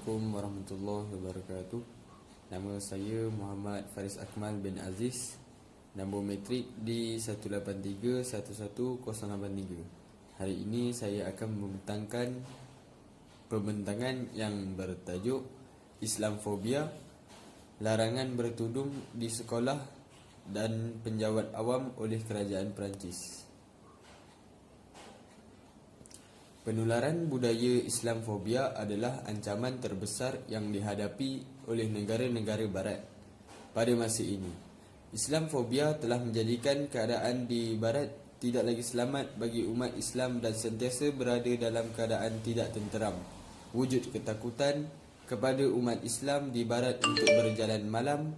Assalamualaikum warahmatullahi wabarakatuh. Nama saya Muhammad Faris Akmal bin Aziz. Nombor metrik di 183118083. Hari ini saya akan membentangkan pembentangan yang bertajuk Islamfobia, larangan bertudung di sekolah dan penjawat awam oleh kerajaan Perancis. Penularan budaya Islamfobia adalah ancaman terbesar yang dihadapi oleh negara-negara barat pada masa ini. Islamfobia telah menjadikan keadaan di barat tidak lagi selamat bagi umat Islam dan sentiasa berada dalam keadaan tidak tenteram. Wujud ketakutan kepada umat Islam di barat untuk berjalan malam,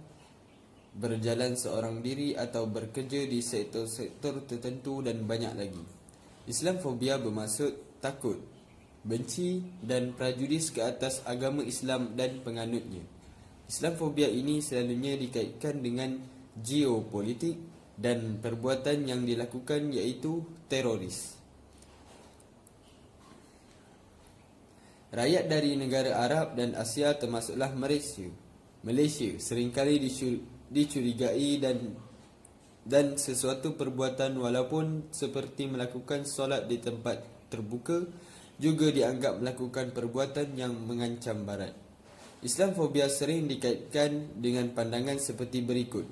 berjalan seorang diri atau bekerja di sektor-sektor tertentu dan banyak lagi. Islamfobia bermaksud takut, benci dan prejudis ke atas agama Islam dan penganutnya. Islamfobia ini selalunya dikaitkan dengan geopolitik dan perbuatan yang dilakukan iaitu teroris. Rakyat dari negara Arab dan Asia termasuklah Malaysia seringkali dicurigai dan sesuatu perbuatan walaupun seperti melakukan solat di tempat terbuka juga dianggap melakukan perbuatan yang mengancam barat. Islamfobia sering dikaitkan dengan pandangan seperti berikut.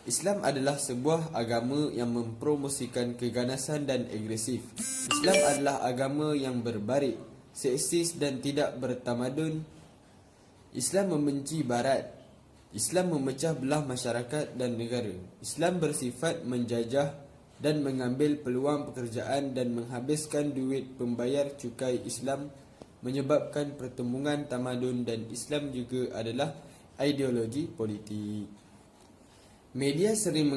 Islam adalah sebuah agama yang mempromosikan keganasan dan agresif. Islam adalah agama yang berbarik, seksis dan tidak bertamadun. Islam membenci barat. Islam memecah belah masyarakat dan negara. Islam bersifat menjajah dan mengambil peluang pekerjaan dan menghabiskan duit pembayar cukai. Islam menyebabkan pertembungan tamadun dan Islam juga adalah ideologi politik. Media sering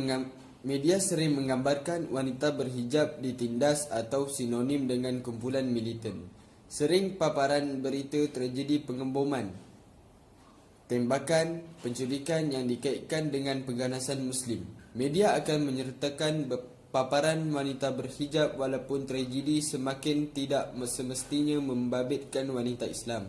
menggambarkan wanita berhijab ditindas atau sinonim dengan kumpulan militan. Sering paparan berita tragedi pengeboman, tembakan, penculikan yang dikaitkan dengan pengganasan Muslim. Media akan menyertakan paparan wanita berhijab walaupun tragedi semakin tidak semestinya membabitkan wanita Islam.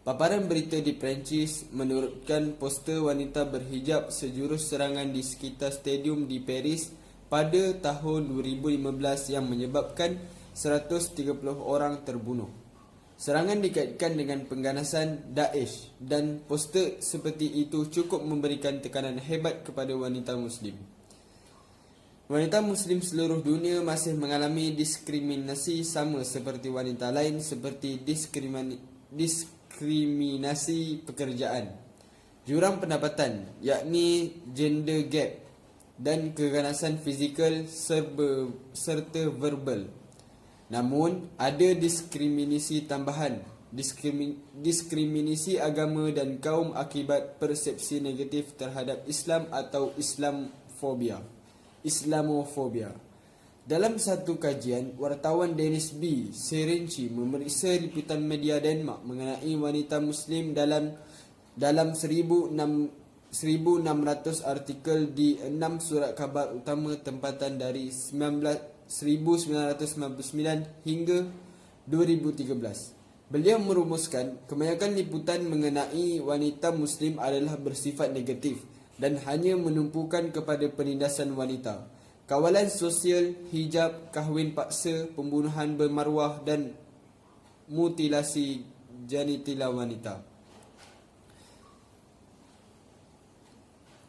Paparan berita di Perancis menurutkan poster wanita berhijab sejurus serangan di sekitar stadium di Paris pada tahun 2015 yang menyebabkan 130 orang terbunuh. Serangan dikaitkan dengan pengganasan Daesh dan poster seperti itu cukup memberikan tekanan hebat kepada wanita Muslim. Wanita Muslim seluruh dunia masih mengalami diskriminasi sama seperti wanita lain seperti diskriminasi pekerjaan, jurang pendapatan yakni gender gap dan keganasan fizikal serta verbal. Namun ada diskriminasi tambahan, diskriminasi agama dan kaum akibat persepsi negatif terhadap Islam atau Islamofobia. Dalam satu kajian, wartawan Dennis B. Serenci memeriksa liputan media Denmark mengenai wanita Muslim dalam 1,600 artikel di 6 surat khabar utama tempatan dari 1999 hingga 2013. Beliau merumuskan kebanyakan liputan mengenai wanita Muslim adalah bersifat negatif dan hanya menumpukan kepada penindasan wanita, kawalan sosial, hijab, kahwin paksa, pembunuhan bermaruah dan mutilasi genital wanita.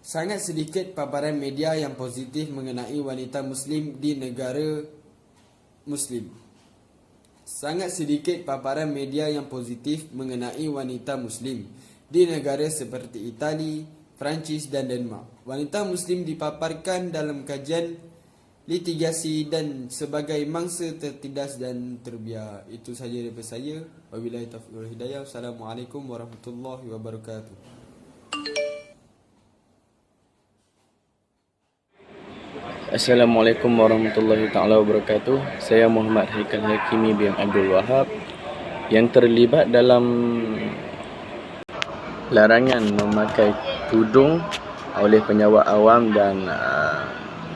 Sangat sedikit paparan media yang positif mengenai wanita Muslim di negara Muslim. Sangat sedikit paparan media yang positif mengenai wanita Muslim di negara seperti Itali, Perancis dan Denmark. Wanita Muslim dipaparkan dalam kajian litigasi dan sebagai mangsa tertindas dan terbiar. Itu sahaja daripada saya. Wabillahi taufiq wal hidayah. Assalamualaikum warahmatullahi wabarakatuh. Assalamualaikum warahmatullahi taala wabarakatuh. Saya Muhammad Haikal Hakimi bin Abdul Wahab yang terlibat dalam larangan memakai tudung oleh penjawat awam dan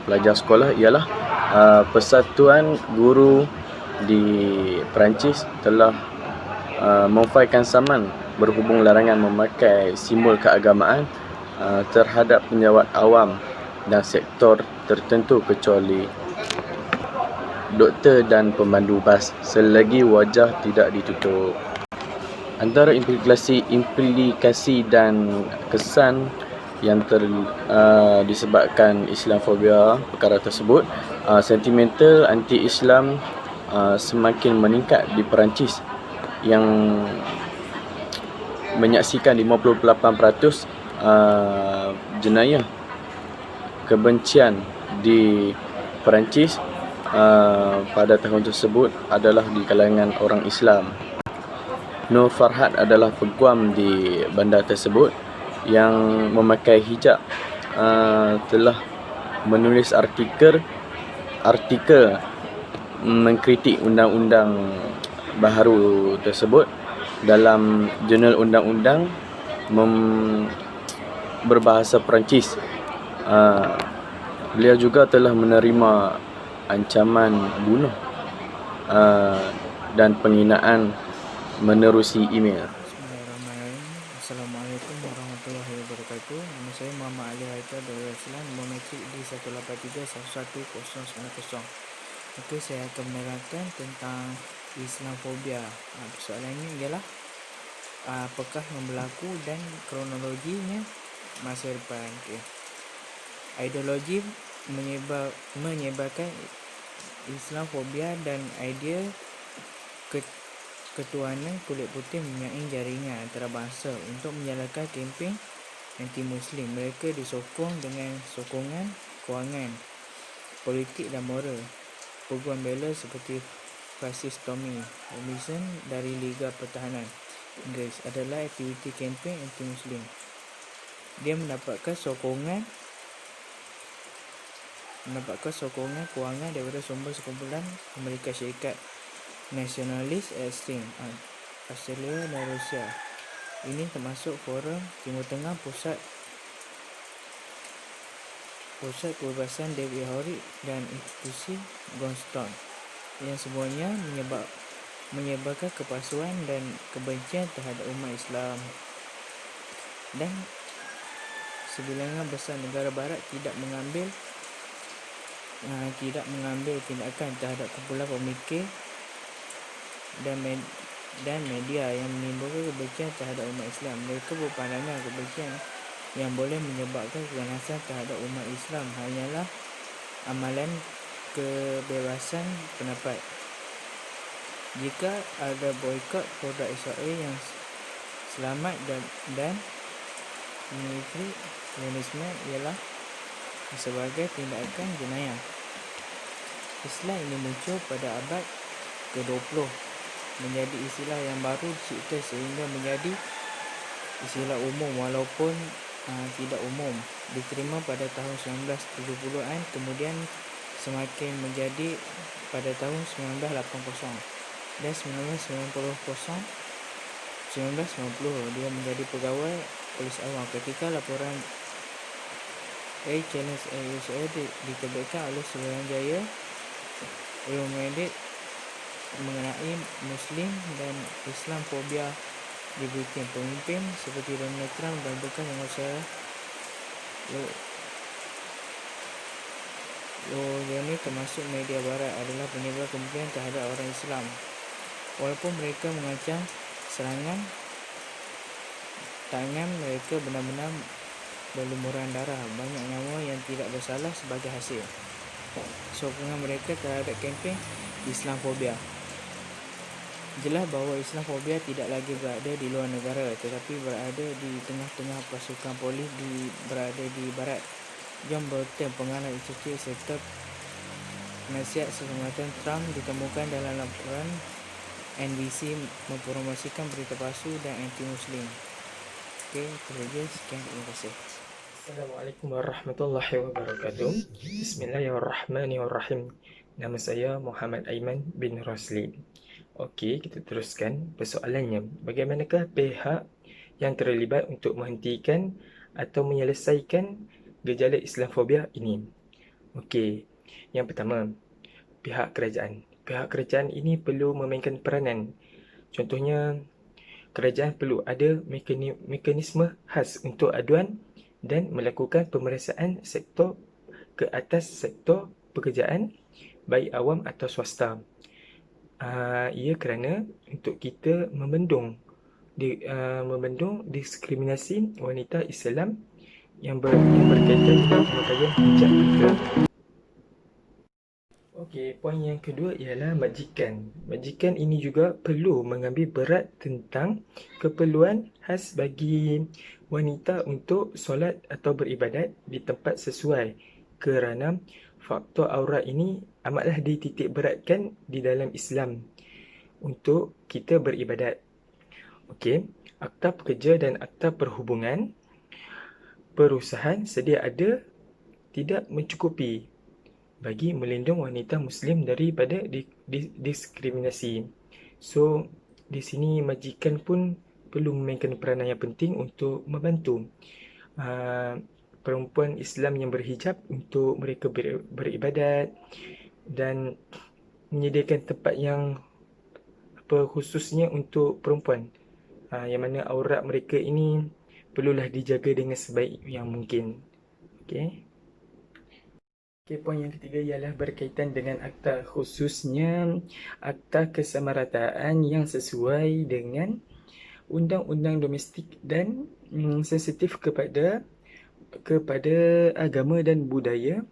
pelajar sekolah ialah Persatuan Guru di Perancis telah memfailkan saman berhubung larangan memakai simbol keagamaan terhadap penjawat awam dan sektor tertentu kecuali doktor dan pemandu bas selagi wajah tidak ditutup. Antara implikasi dan kesan yang disebabkan Islamofobia perkara tersebut, sentimental anti-Islam semakin meningkat di Perancis yang menyaksikan 58% jenayah kebencian di Perancis pada tahun tersebut adalah di kalangan orang Islam. Nur Farhat adalah peguam di bandar tersebut yang memakai hijab telah menulis artikel mengkritik undang-undang baharu tersebut dalam jurnal undang-undang berbahasa Perancis. Beliau juga telah menerima ancaman bunuh dan penghinaan menerusi email. Bismillahirrahmanirrahim. Assalamualaikum warahmatullahi wabarakatuh. Nama saya Muhammad Ali Haikal dari Islam, Biometrik di 183111090. Okey, saya akan menerangkan tentang Islamofobia. Persoalannya ialah apakah yang berlaku dan kronologinya masa depan. Okay. Ideologi menyebarkan Islamofobia dan idea ketuhanan kulit putih mempunyai jaringan antarabangsa untuk menjalankan kempen anti-Muslim. Mereka disokong dengan sokongan kewangan, politik dan moral. Peguam bela seperti Francis Tommy Robinson dari Liga Pertahanan Inggeris adalah aktiviti kempen anti-Muslim. Dia mendapatkan sokongan kewangan daripada sumber sekumpulan Amerika Syarikat, nasionalis ekstrem Australia dan Rusia. Ini termasuk Forum Timur Tengah, Pusat Kebebasan David Horrick dan institusi Goldstone, yang semuanya menyebarkan kepalsuan dan kebencian terhadap umat Islam. Dan sebilangan besar negara barat tidak mengambil tindakan terhadap kumpulan pemikir dan media yang menimbulkan kebencian terhadap umat Islam. Mereka berpandangan kebencian yang boleh menyebabkan keganasan terhadap umat Islam hanyalah amalan kebebasan pendapat. Jika ada boikot produk Israel yang selamat dan militeri Zionisme ialah sebagai tindakan jenayah. Islam ini muncul pada abad ke-20, menjadi istilah yang baru dicipta sehingga menjadi istilah umum walaupun tidak umum diterima pada tahun 1970-an, kemudian semakin menjadi pada tahun 1980 dan 1990 dia menjadi pegawai polis awam ketika laporan Challenge USA diterbitkan oleh Suruhanjaya Euromedia mengenai Muslim dan Islamofobia di Britain. Pemimpin seperti Donald Trump bantukan pengusaha ini termasuk media barat adalah penyebar kebencian terhadap orang Islam. Walaupun mereka mengancam serangan tangan, mereka benar-benar berlumuran darah, banyak nyawa yang tidak bersalah sebagai hasil sokongan mereka terhadap kempen Islamofobia. Jelas bahawa Islamofobia tidak lagi berada di luar negara tetapi berada di tengah-tengah pasukan polis berada di barat. John Bolton, pengarah institut serta penasihat keselamatan Trump ditemukan dalam laporan NBC mempromosikan berita palsu dan anti-Muslim. Okey, sekian, terima kasih. Assalamualaikum warahmatullahi wabarakatuh. Bismillahirrahmanirrahim. Nama saya Muhammad Aiman bin Rosli. Okey, kita teruskan. Persoalannya, bagaimanakah pihak yang terlibat untuk menghentikan atau menyelesaikan gejala Islamofobia ini? Okey, yang pertama, pihak kerajaan. Pihak kerajaan ini perlu memainkan peranan. Contohnya, kerajaan perlu ada mekanisme khas untuk aduan dan melakukan pemeriksaan sektor ke atas sektor pekerjaan, baik awam atau swasta. Ia kerana untuk kita membendung diskriminasi wanita Islam yang berkaitan dengan pemakaian hijab mereka. Okey, poin yang kedua ialah majikan. Majikan ini juga perlu mengambil berat tentang keperluan khas bagi wanita untuk solat atau beribadat di tempat sesuai, kerana faktor aurat ini amatlah dititik beratkan di dalam Islam untuk kita beribadat. Okey, Akta Pekerja dan Akta Perhubungan perusahaan sedia ada tidak mencukupi bagi melindungi wanita Muslim daripada diskriminasi. So, di sini majikan pun perlu memainkan peranan yang penting untuk membantu perempuan Islam yang berhijab untuk mereka beribadat dan menyediakan tempat yang khususnya untuk perempuan, yang mana aurat mereka ini perlulah dijaga dengan sebaik yang mungkin. Okey. Poin yang ketiga ialah berkaitan dengan akta, khususnya akta kesamarataan yang sesuai dengan undang-undang domestik dan sensitif kepada agama dan budaya,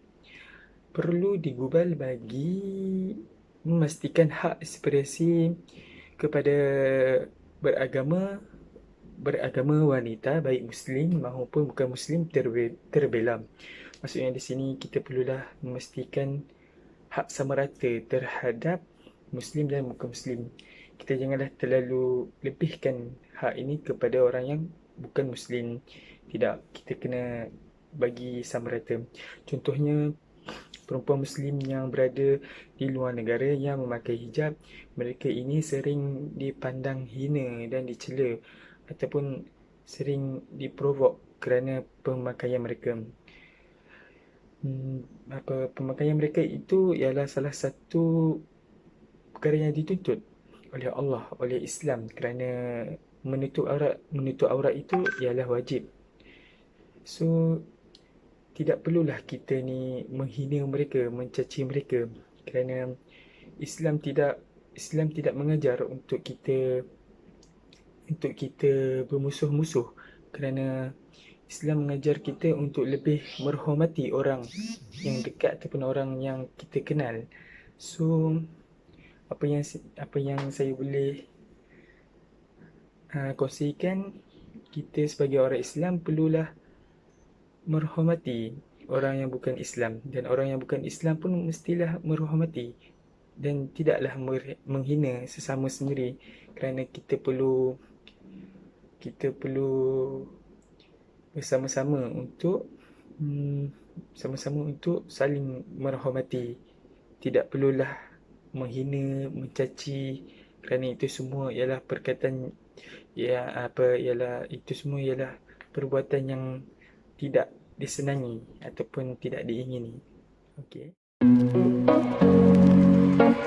perlu digubal bagi memastikan hak ekspresi kepada beragama wanita, baik Muslim maupun bukan Muslim, terbela. Maksudnya di sini kita perlulah memastikan hak sama rata terhadap Muslim dan bukan Muslim. Kita janganlah terlalu lebihkan hak ini kepada orang yang bukan Muslim. Tidak, kita kena bagi sama rata. Contohnya, perempuan Muslim yang berada di luar negara yang memakai hijab, mereka ini sering dipandang hina dan dicela ataupun sering diprovok kerana pemakaian mereka. Pemakaian mereka itu ialah salah satu perkara yang dituntut oleh Allah, oleh Islam, kerana menutup aurat itu ialah wajib. So, tidak perlulah kita ni menghina mereka, mencaci mereka, kerana Islam tidak mengajar untuk kita bermusuh-musuh, kerana Islam mengajar kita untuk lebih menghormati orang yang dekat ataupun orang yang kita kenal. So, apa yang saya boleh kongsikan, kita sebagai orang Islam perlulah menghormati orang yang bukan Islam, dan orang yang bukan Islam pun mestilah menghormati dan tidaklah menghina sesama sendiri, kerana kita perlu bersama-sama untuk saling menghormati. Tidak perlulah menghina, mencaci, kerana itu semua ialah perkataan itu semua ialah perbuatan yang tidak disenangi ataupun tidak diingini. Okey.